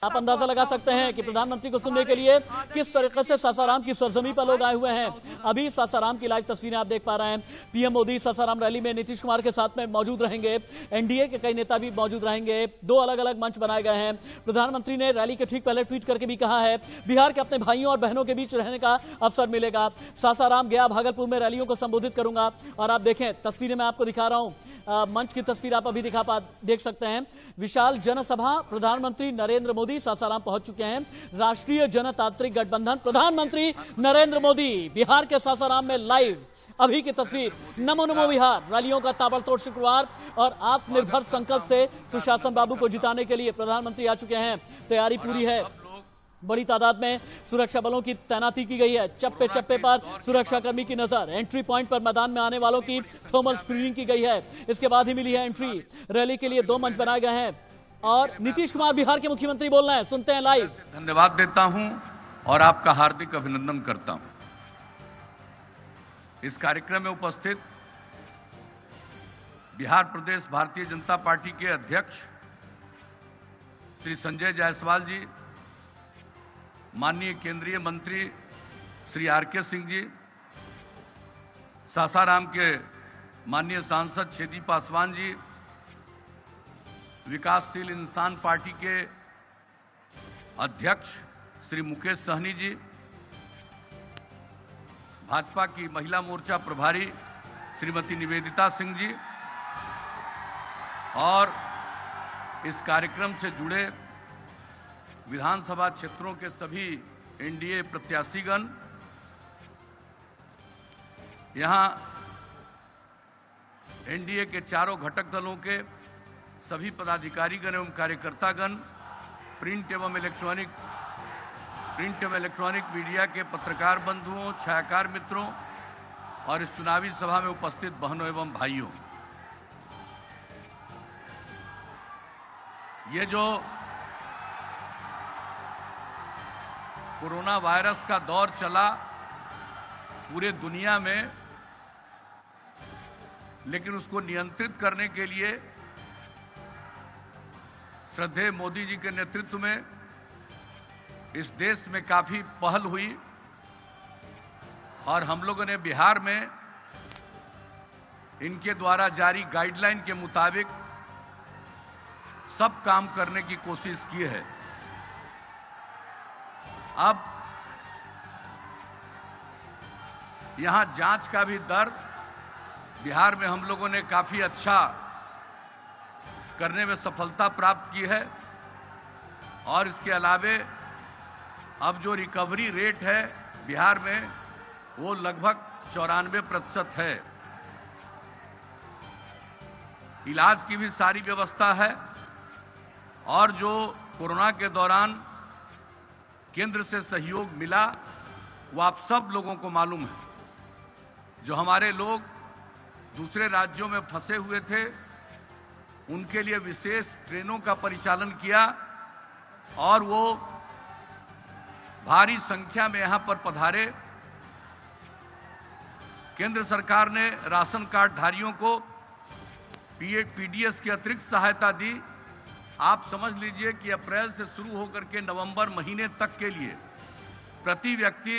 आप अंदाजा लगा सकते हैं कि प्रधानमंत्री को सुनने के लिए किस तरीके से सासाराम की सरजमी पर लोग आए हुए हैं। अभी सासाराम की लाइव तस्वीरें आप देख पा रहे हैं। पीएम मोदी सासाराम रैली में नीतीश कुमार के साथ में मौजूद रहेंगे। एनडीए के कई नेता भी मौजूद रहेंगे। दो अलग अलग मंच बनाए गए हैं। प्रधानमंत्री ने रैली के ठीक पहले ट्वीट करके भी कहा है बिहार के अपने भाइयों और बहनों के बीच रहने का अवसर मिलेगा। सासाराम गया भागलपुर में रैलियों को संबोधित करूंगा। और आप देखें तस्वीरें मैं आपको दिखा रहा हूं, मंच की तस्वीर आप अभी देख सकते हैं। विशाल जनसभा, प्रधानमंत्री नरेंद्र मोदी सासाराम पहुंच चुके हैं। राष्ट्रीय जनतांत्रिक गठबंधन, प्रधानमंत्री नरेंद्र मोदी बिहार के सासाराम में लाइव। अभी की तस्वीर, नमो नमो बिहार रैलियों का ताबड़तोड़ शुक्रवार और आत्मनिर्भर संकल्प से सुशासन बाबू को जिताने के लिए प्रधानमंत्री आ चुके हैं। तैयारी पूरी है। बड़ी तादाद में सुरक्षा बलों की तैनाती की गई है। चप्पे चप्पे पर सुरक्षाकर्मी की नजर। एंट्री पॉइंट पर मैदान में आने वालों की थर्मल स्क्रीनिंग की गई है। इसके बाद ही मिली है एंट्री। रैली के लिए दो मंच बनाए गए हैं और नीतीश कुमार बिहार के मुख्यमंत्री बोल रहे हैं, सुनते हैं लाइव। धन्यवाद देता हूं और आपका हार्दिक अभिनंदन करता हूं। इस कार्यक्रम में उपस्थित बिहार प्रदेश भारतीय जनता पार्टी के अध्यक्ष श्री संजय जायसवाल जी, माननीय केंद्रीय मंत्री श्री आर.के. सिंह जी, सासाराम के माननीय सांसद छेदी पासवान जी, विकासशील इंसान पार्टी के अध्यक्ष श्री मुकेश सहनी जी, भाजपा की महिला मोर्चा प्रभारी श्रीमती निवेदिता सिंह जी और इस कार्यक्रम से जुड़े विधानसभा क्षेत्रों के सभी एनडीए प्रत्याशीगण, यहां एनडीए के चारों घटक दलों के सभी पदाधिकारीगण एवं कार्यकर्तागण, प्रिंट एवं इलेक्ट्रॉनिक मीडिया के पत्रकार बंधुओं, छायाकार मित्रों और इस चुनावी सभा में उपस्थित बहनों एवं भाइयों, ये जो कोरोना वायरस का दौर चला पूरे दुनिया में, लेकिन उसको नियंत्रित करने के लिए श्रद्धेय मोदी जी के नेतृत्व में इस देश में काफी पहल हुई और हम लोगों ने बिहार में इनके द्वारा जारी गाइडलाइन के मुताबिक सब काम करने की कोशिश की है। अब यहां जांच का भी दर बिहार में हम लोगों ने काफी अच्छा करने में सफलता प्राप्त की है और इसके अलावे अब जो रिकवरी रेट है बिहार में वो लगभग 94% है। इलाज की भी सारी व्यवस्था है और जो कोरोना के दौरान केंद्र से सहयोग मिला वो आप सब लोगों को मालूम है। जो हमारे लोग दूसरे राज्यों में फंसे हुए थे उनके लिए विशेष ट्रेनों का परिचालन किया और वो भारी संख्या में यहां पर पधारे। केंद्र सरकार ने राशन कार्ड धारियों को पीडीएस की अतिरिक्त सहायता दी। आप समझ लीजिए कि अप्रैल से शुरू होकर के नवंबर महीने तक के लिए प्रति व्यक्ति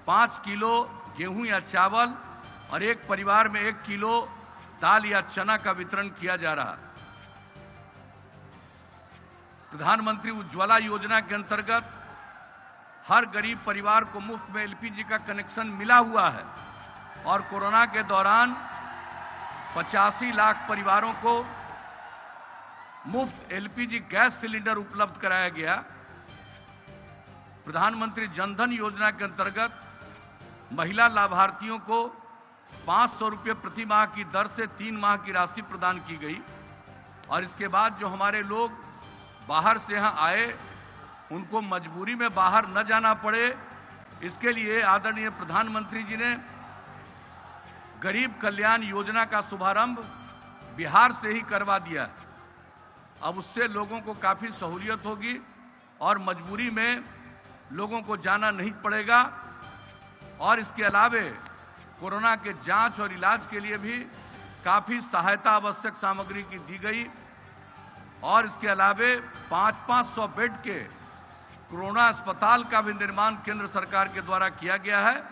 5 किलो गेहूं या चावल और एक परिवार में 1 किलो दाल या चना का वितरण किया जा रहा। प्रधानमंत्री उज्ज्वला योजना के अंतर्गत हर गरीब परिवार को मुफ्त में एलपीजी का कनेक्शन मिला हुआ है और कोरोना के दौरान 85 लाख परिवारों को मुफ्त एलपीजी गैस सिलेंडर उपलब्ध कराया गया। प्रधानमंत्री जनधन योजना के अंतर्गत महिला लाभार्थियों को 500 रुपये प्रति माह की दर से 3 माह की राशि प्रदान की गई। और इसके बाद जो हमारे लोग बाहर से यहां आए उनको मजबूरी में बाहर न जाना पड़े, इसके लिए आदरणीय प्रधानमंत्री जी ने गरीब कल्याण योजना का शुभारंभ बिहार से ही करवा दिया। अब उससे लोगों को काफी सहूलियत होगी और मजबूरी में लोगों को जाना नहीं पड़ेगा। और इसके अलावे कोरोना के जांच और इलाज के लिए भी काफी सहायता आवश्यक सामग्री की दी गई और इसके अलावे 500 बेड के कोरोना अस्पताल का भी निर्माण केंद्र सरकार के द्वारा किया गया है।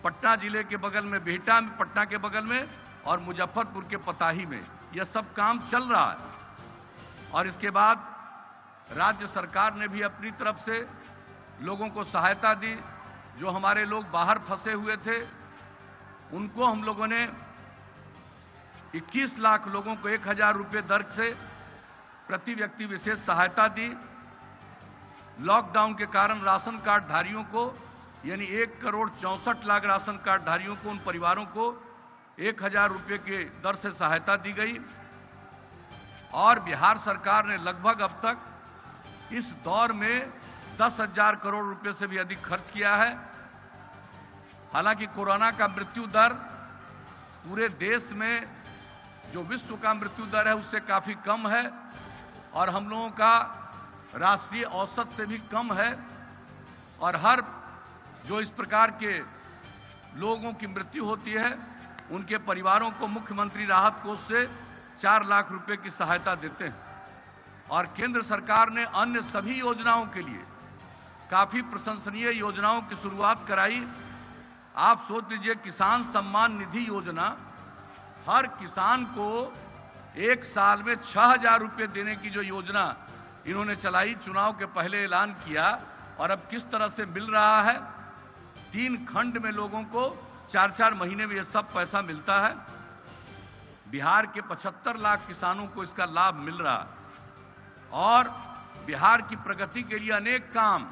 पटना जिले के बगल में बिहटा में, पटना के बगल में, और मुजफ्फरपुर के पताही में यह सब काम चल रहा है। और इसके बाद राज्य सरकार ने भी अपनी तरफ से लोगों को सहायता दी। जो हमारे लोग बाहर फंसे हुए थे उनको हम लोगों ने 21 लाख लोगों को 1000 रुपये दर से प्रति व्यक्ति विशेष सहायता दी। लॉकडाउन के कारण राशन कार्ड धारियों को यानी 1,64,00,000 राशन कार्ड धारियों को, उन परिवारों को 1000 रुपये के दर से सहायता दी गई। और बिहार सरकार ने लगभग अब तक इस दौर में 10,000 करोड़ रुपए से भी अधिक खर्च किया है। हालांकि कोरोना का मृत्यु दर पूरे देश में जो विश्व का मृत्यु दर है उससे काफी कम है और हम लोगों का राष्ट्रीय औसत से भी कम है। और हर जो इस प्रकार के लोगों की मृत्यु होती है उनके परिवारों को मुख्यमंत्री राहत कोष से 4 लाख रुपए की सहायता देते हैं। और केंद्र सरकार ने अन्य सभी योजनाओं के लिए काफी प्रशंसनीय योजनाओं की शुरुआत कराई। आप सोच लीजिए, किसान सम्मान निधि योजना हर किसान को 1 साल में 6,000 रुपये देने की जो योजना इन्होंने चलाई, चुनाव के पहले ऐलान किया, और अब किस तरह से मिल रहा है। 3 खंड में लोगों को 4-4 महीने में ये सब पैसा मिलता है। बिहार के 75 लाख किसानों को इसका लाभ मिल रहा है। और बिहार की प्रगति के लिए अनेक काम,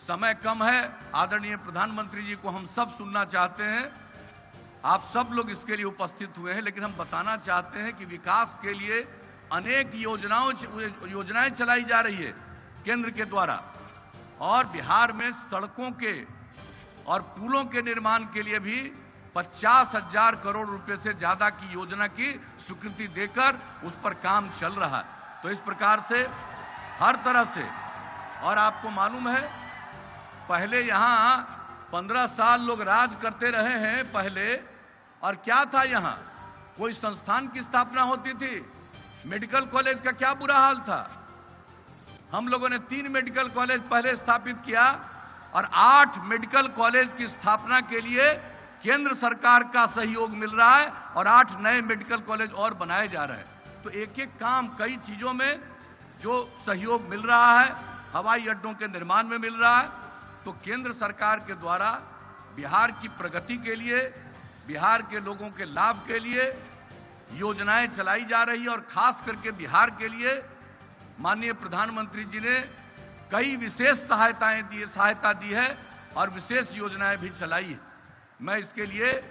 समय कम है, आदरणीय प्रधानमंत्री जी को हम सब सुनना चाहते हैं। आप सब लोग इसके लिए उपस्थित हुए हैं, लेकिन हम बताना चाहते हैं कि विकास के लिए अनेक योजनाएं चलाई जा रही है केंद्र के द्वारा। और बिहार में सड़कों के और पुलों के निर्माण के लिए भी 50,000 करोड़ रुपए से ज्यादा की योजना की स्वीकृति देकर उस पर काम चल रहा है। तो इस प्रकार से हर तरह से, और आपको मालूम है पहले यहाँ 15 साल लोग राज करते रहे हैं पहले, और क्या था, यहाँ कोई संस्थान की स्थापना होती थी, मेडिकल कॉलेज का क्या बुरा हाल था। हम लोगों ने 3 मेडिकल कॉलेज पहले स्थापित किया और 8 मेडिकल कॉलेज की स्थापना के लिए केंद्र सरकार का सहयोग मिल रहा है और 8 नए मेडिकल कॉलेज और बनाए जा रहे हैं। तो एक एक काम, कई चीजों में जो सहयोग मिल रहा है, हवाई अड्डों के निर्माण में मिल रहा है। तो केंद्र सरकार के द्वारा बिहार की प्रगति के लिए, बिहार के लोगों के लाभ के लिए योजनाएं चलाई जा रही है। और खास करके बिहार के लिए माननीय प्रधानमंत्री जी ने कई विशेष सहायता दी है और विशेष योजनाएं भी चलाई है। मैं इसके लिए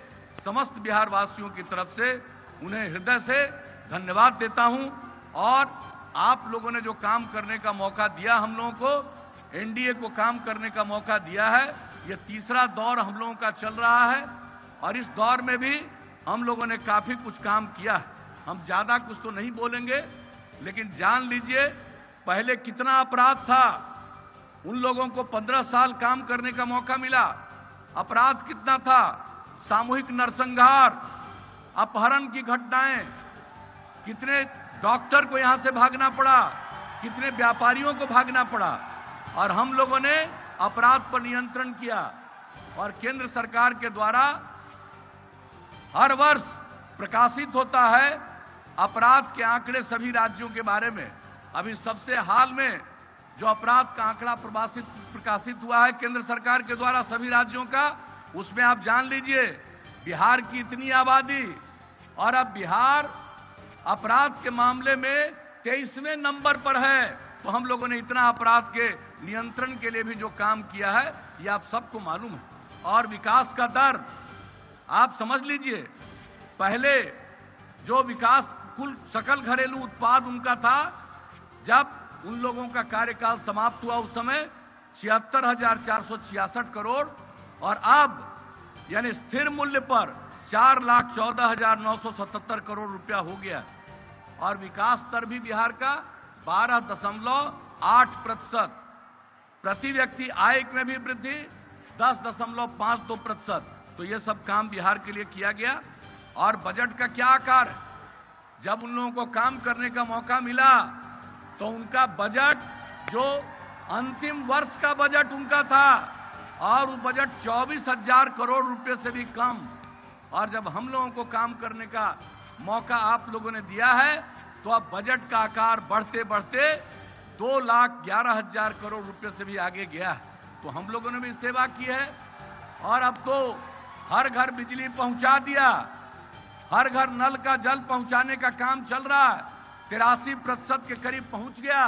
समस्त बिहार वासियों की तरफ से उन्हें हृदय से धन्यवाद देता हूं। और आप लोगों ने जो काम करने का मौका दिया, हम लोगों को एनडीए को काम करने का मौका दिया है, यह तीसरा दौर हम लोगों का चल रहा है। और इस दौर में भी हम लोगों ने काफी कुछ काम किया है। हम ज्यादा कुछ तो नहीं बोलेंगे, लेकिन जान लीजिए पहले कितना अपराध था। उन लोगों को 15 साल काम करने का मौका मिला। अपराध कितना था, सामूहिक नरसंहार, अपहरण की घटनाएं, कितने डॉक्टर को यहां से भागना पड़ा, कितने व्यापारियों को भागना पड़ा। और हम लोगों ने अपराध पर नियंत्रण किया। और केंद्र सरकार के द्वारा हर वर्ष प्रकाशित होता है अपराध के आंकड़े सभी राज्यों के बारे में। अभी सबसे हाल में जो अपराध का आंकड़ा प्रकाशित हुआ है केंद्र सरकार के द्वारा सभी राज्यों का, उसमें आप जान लीजिए बिहार की इतनी आबादी, और अब बिहार अपराध के मामले में 23वें नंबर पर है। तो हम लोगों ने इतना अपराध के नियंत्रण के लिए भी जो काम किया है, यह आप सबको मालूम है। और विकास का दर आप समझ लीजिए, पहले जो विकास कुल सकल घरेलू उत्पाद उनका था, जब उन लोगों का कार्यकाल समाप्त हुआ उस समय 76,466 करोड़, और अब यानी स्थिर मूल्य पर 4,14,977 करोड़ रुपया हो गया। और विकास दर भी बिहार का 12.8%। प्रति व्यक्ति आय में भी वृद्धि 10.52%। तो ये सब काम बिहार के लिए किया गया। और बजट का क्या आकार है, जब उन लोगों को काम करने का मौका मिला तो उनका बजट जो अंतिम वर्ष का बजट उनका था और वो बजट 24,000 करोड़ रुपए से भी कम। और जब हम लोगों को काम करने का मौका आप लोगों ने दिया है तो अब बजट का आकार बढ़ते बढ़ते 2,11,000 करोड़ रुपए से भी आगे गया। तो हम लोगों ने भी सेवा की है और अब तो हर घर बिजली पहुंचा दिया, हर घर नल का जल पहुंचाने का काम चल रहा है, 83% के करीब पहुंच गया।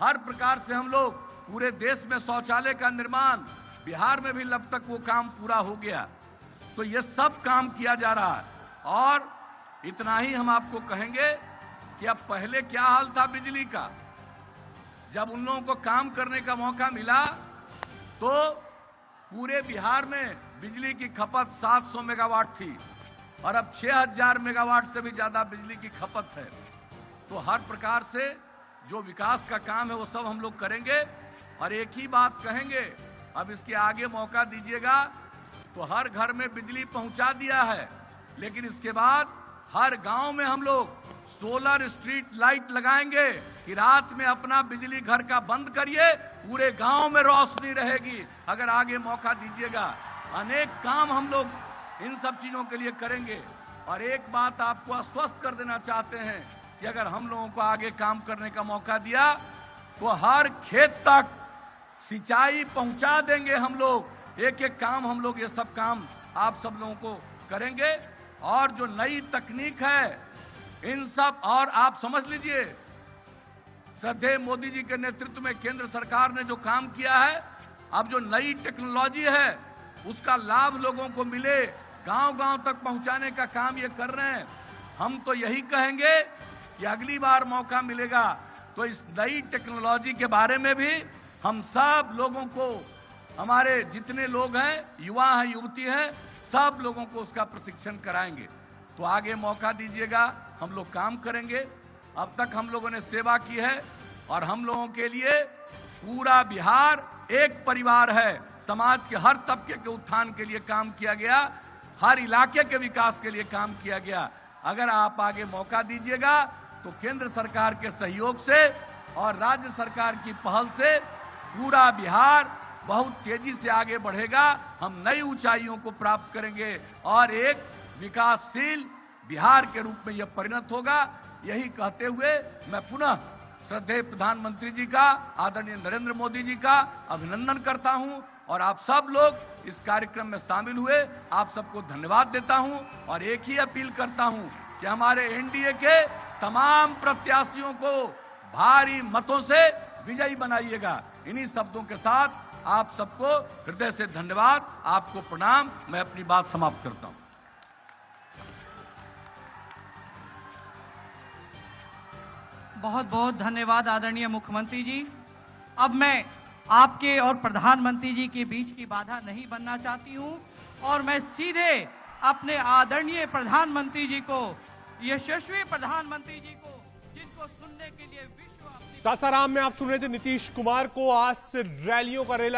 हर प्रकार से हम लोग पूरे देश में शौचालय का निर्माण, बिहार में भी अब तक वो काम पूरा हो गया। तो ये सब काम किया जा रहा है। और इतना ही हम आपको कहेंगे कि अब पहले क्या हाल था बिजली का, जब उन लोगों को काम करने का मौका मिला तो पूरे बिहार में बिजली की खपत 700 मेगावाट थी और अब 6,000 मेगावाट से भी ज्यादा बिजली की खपत है। तो हर प्रकार से जो विकास का काम है वो सब हम लोग करेंगे। और एक ही बात कहेंगे, अब इसके आगे मौका दीजिएगा तो हर घर में बिजली पहुंचा दिया है, लेकिन इसके बाद हर गांव में हम लोग सोलर स्ट्रीट लाइट लगाएंगे कि रात में अपना बिजली घर का बंद करिए, पूरे गांव में रोशनी रहेगी। अगर आगे मौका दीजिएगा, अनेक काम हम लोग इन सब चीजों के लिए करेंगे। और एक बात आपको आश्वस्त कर देना चाहते हैं कि अगर हम लोगों को आगे काम करने का मौका दिया तो हर खेत तक सिंचाई पहुंचा देंगे हम लोग। एक एक काम हम लोग, ये सब काम आप सब लोगों को करेंगे। और जो नई तकनीक है इन सब, और आप समझ लीजिए श्रद्धेय मोदी जी के नेतृत्व में केंद्र सरकार ने जो काम किया है, अब जो नई टेक्नोलॉजी है उसका लाभ लोगों को मिले, गांव-गांव तक पहुंचाने का काम ये कर रहे हैं। हम तो यही कहेंगे कि अगली बार मौका मिलेगा तो इस नई टेक्नोलॉजी के बारे में भी हम सब लोगों को, हमारे जितने लोग हैं, युवा हैं, युवती हैं, सब लोगों को उसका प्रशिक्षण कराएंगे। तो आगे मौका दीजिएगा, हम लोग काम करेंगे। अब तक हम लोगों ने सेवा की है और हम लोगों के लिए पूरा बिहार एक परिवार है। समाज के हर तबके के उत्थान के लिए काम किया गया, हर इलाके के विकास के लिए काम किया गया। अगर आप आगे मौका दीजिएगा तो केंद्र सरकार के सहयोग से और राज्य सरकार की पहल से पूरा बिहार बहुत तेजी से आगे बढ़ेगा। हम नई ऊंचाइयों को प्राप्त करेंगे और एक विकासशील बिहार के रूप में यह परिणत होगा। यही कहते हुए मैं पुनः श्रद्धेय प्रधानमंत्री जी का, आदरणीय नरेंद्र मोदी जी का अभिनंदन करता हूं और आप सब लोग इस कार्यक्रम में शामिल हुए, आप सबको धन्यवाद देता हूं। और एक ही अपील करता हूं कि हमारे एनडीए के तमाम प्रत्याशियों को भारी मतों से विजयी बनाइएगा। इन्हीं शब्दों के साथ आप सबको हृदय से धन्यवाद, आपको प्रणाम। मैं अपनी बात समाप्त करता हूं। बहुत बहुत धन्यवाद आदरणीय मुख्यमंत्री जी। अब मैं आपके और प्रधानमंत्री जी के बीच की बाधा नहीं बनना चाहती हूं और मैं सीधे अपने आदरणीय प्रधानमंत्री जी को, यशस्वी प्रधानमंत्री जी को, जिनको सुनने के लिए विश्व सासाराम में आप सुन रहे थे नीतीश कुमार को। आज से रैलियों का रेला